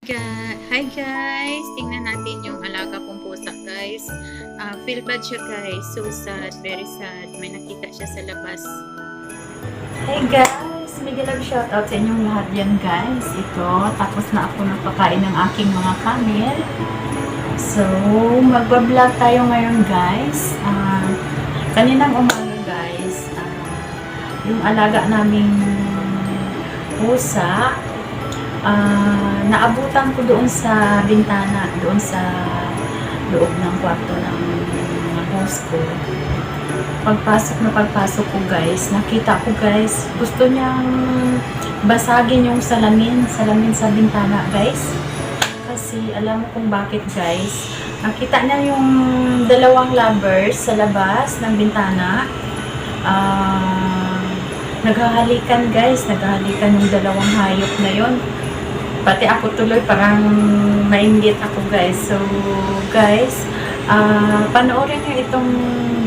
Hi guys! Tingnan natin yung alaga kong pusa guys. Feel bad siya guys. So sad. Very sad. May nakita siya sa labas. Hey guys! Mega love shoutout sa inyong lahat yan guys. Ito, tapos na ako nagpakain ng aking mga camel. So, magbablog tayo ngayon guys. Kaninang umaga guys, yung alaga naming pusa, naabutan ko doon sa bintana, doon sa loob ng kwarto ng mga boss ko. Pagpasok ko guys, nakita ko guys, gusto niyang basagin yung salamin sa bintana guys. Kasi alam mo kung bakit guys. Nakita niya yung dalawang lovers sa labas ng bintana. Naghahalikan guys, naghahalikan yung dalawang hayop na yon. Pati ako tuloy parang mainggit ako guys. So guys, panoorin nyo itong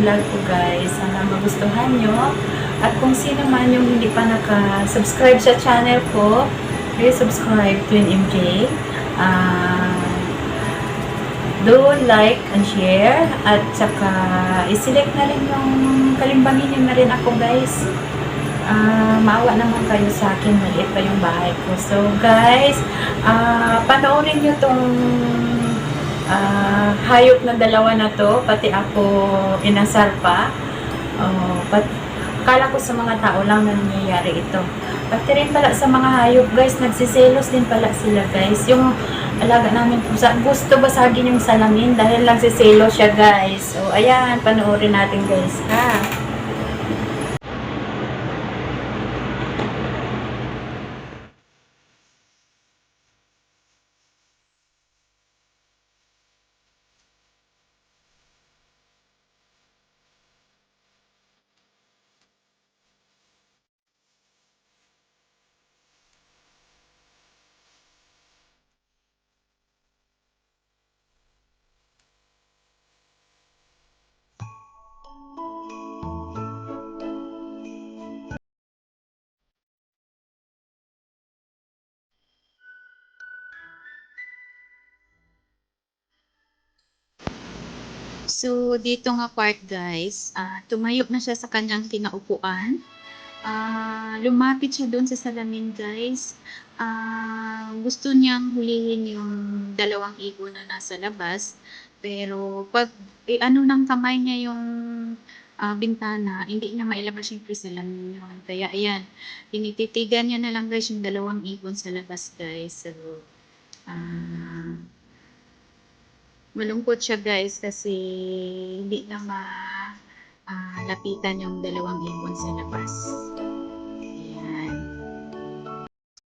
vlog ko guys. Sana magustuhan nyo. At kung sino man yung hindi pa naka-subscribe sa channel ko, please subscribe to MJ. Do like and share. At saka i-select na rin yung kalimbangin nyo na rin ako guys. Maawa naman kayo sa akin, maliit pa yung bahay ko. So guys, panoorin nyo tong hayop na dalawa na to, pati ako inasar pa. Kala ko sa mga tao lang na nangyayari ito. Pati rin pala sa mga hayop guys, nagsiselos din pala sila guys. Yung alaga namin pusa, gusto basagin yung salamin dahil nagsiselos siya guys. So ayan, panoorin natin guys ha. So, dito nga part guys, tumayo na siya sa kanyang kinaupuan. Lumapit siya doon sa salamin guys. Gusto niyang hulihin yung dalawang ibon na nasa labas. Pero pag ano ng kamay niya yung bintana, hindi niya mailabas yung salamin yun. Kaya ayan, tinititigan niya na lang guys yung dalawang ibon sa labas guys. So, ah malungkot siya guys kasi hindi na lapitan yung dalawang ibon sa labas. Ayan.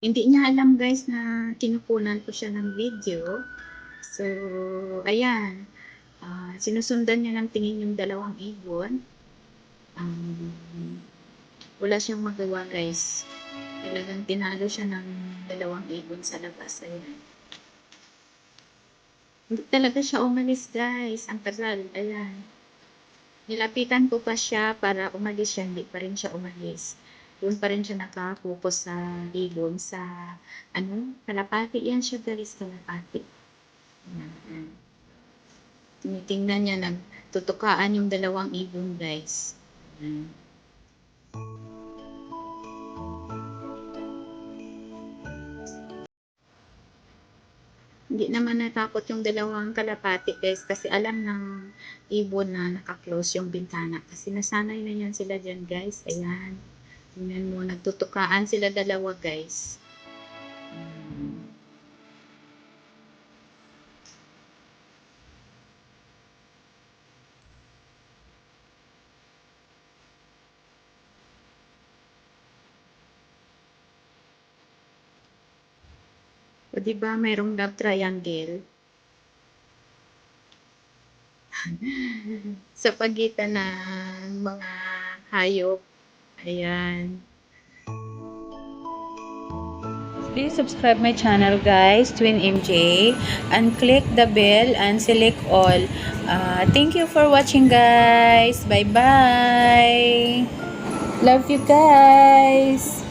Hindi niya alam guys na kinukunan ko siya ng video. So, ayan. Sinusundan niya ng tingin yung dalawang ibon. Wala siyang magawa guys. Talagang tinalo siya ng dalawang ibon sa labas. Ayan. Hindi talaga siya umalis guys. Ang tagal. Ayan. Nilapitan ko pa siya para umalis siya. Hindi pa rin siya umalis. Doon pa rin siya nakapokus sa ibon sa kalapati. Yan siya guys, kalapati. Ayan. Tinitingnan niya, nagtutukaan yung dalawang ibon guys. Ayan. Hindi naman natakot yung dalawang kalapati guys kasi alam ng ibon na naka-close yung bintana kasi nasanay na yan sila dyan guys. Ayan. Tingnan mo, nagtutukaan sila dalawa guys. O diba mayroong love triangle? Sa pagitan ng mga hayop. Ayan. Please subscribe my channel guys, Twin MJ, and click the bell and select all. Thank you for watching guys. Bye bye. Love you guys.